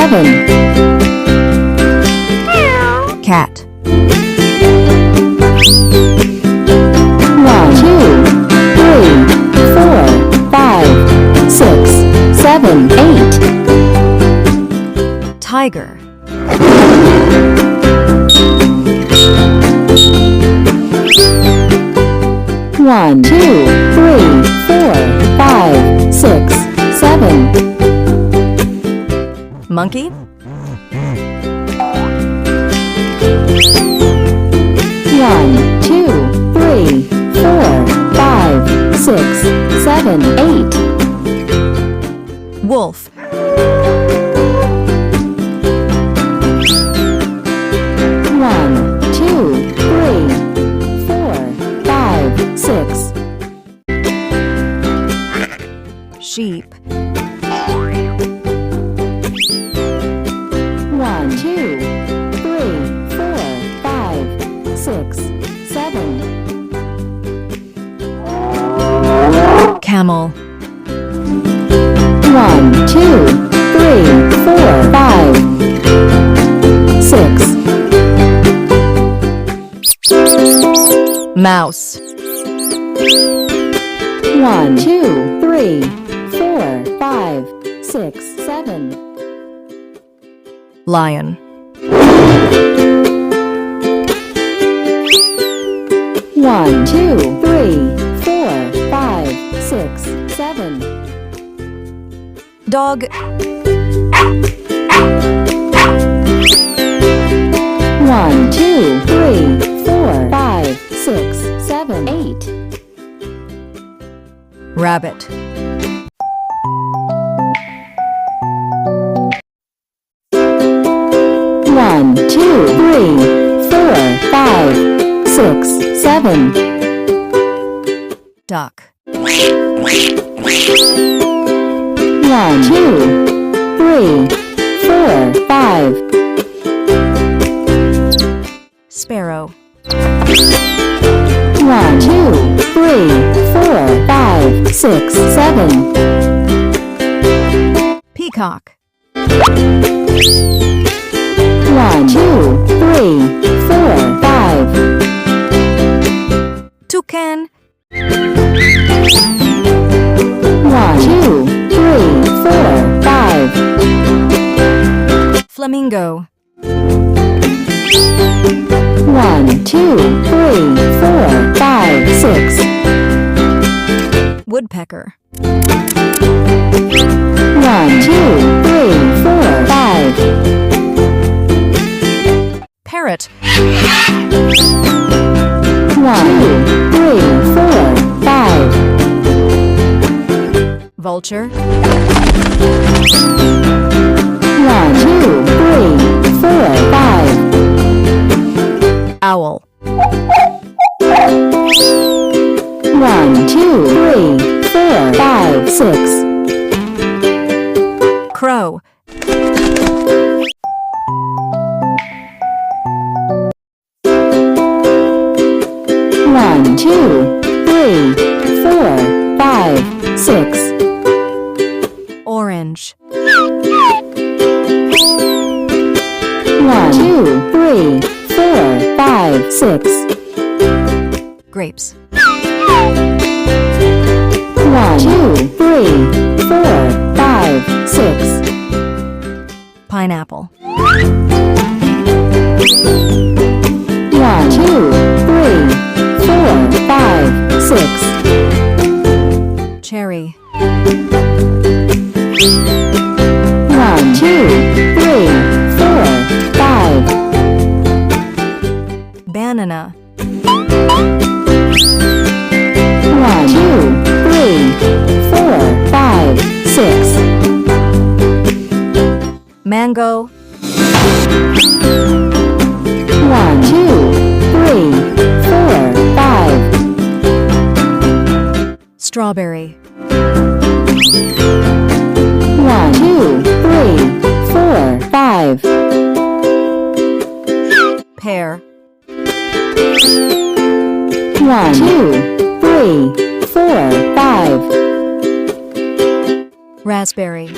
7. Cat. 1, 2, 3, 4, 5, 6, 7, 8. Tiger. 1, 2, 3, 4, 5, 6, 7. Monkey. 1, 2, 3, 4, 5, 6, 7, 8. Wolf. 1, 2, 3, 4, 5, 6. Sheep. 1, 2, 3, 4, 5, 6, 7. Camel. 1, 2, 3, 4, 5, 6. Mouse. 1, 2, 3, 4, 5, 6, 7. Lion. 1, 2, 3, 4, 5, 6, 7. Dog. 1, 2, 3, 4, 5, 6, 7, 8. Rabbit. 1, 2, 3, 4, 5, 6, 7. Duck. 1, 2, 3, 4, 5. Sparrow. 1, 2, 3, 4, 5, 6, 7. Peacock. 1, 2, 3, 4, 5. Toucan. 1, 2, 3, 4, 5. Flamingo. 1, 2, 3, 4, 5, 6. Woodpecker. 1, 2, 3, 4, 5. Parrot. 1, 2, 3, 4, 5. Vulture. 1, 2, 3, 4, 5. Owl. 1, 2, 3, 4, 5, 6. Crow. 1, 2, 3, 4, 5, 6. Orange. 1, 2, 3, 4, 5, 6. Grapes. 1, 2, 3, 4, 5, 6. Pineapple. 1, 2, 3, 4, 5, 6. Cherry. 1, 2, 3, 4, 5. Banana. 1, 2, 3, 4, 5, 6. Mango. 1, 2, 3, 4, 5. Strawberry. 1, 2, 3, 4, 5. Pear. 1, 2, 3, 4, 5. Raspberry.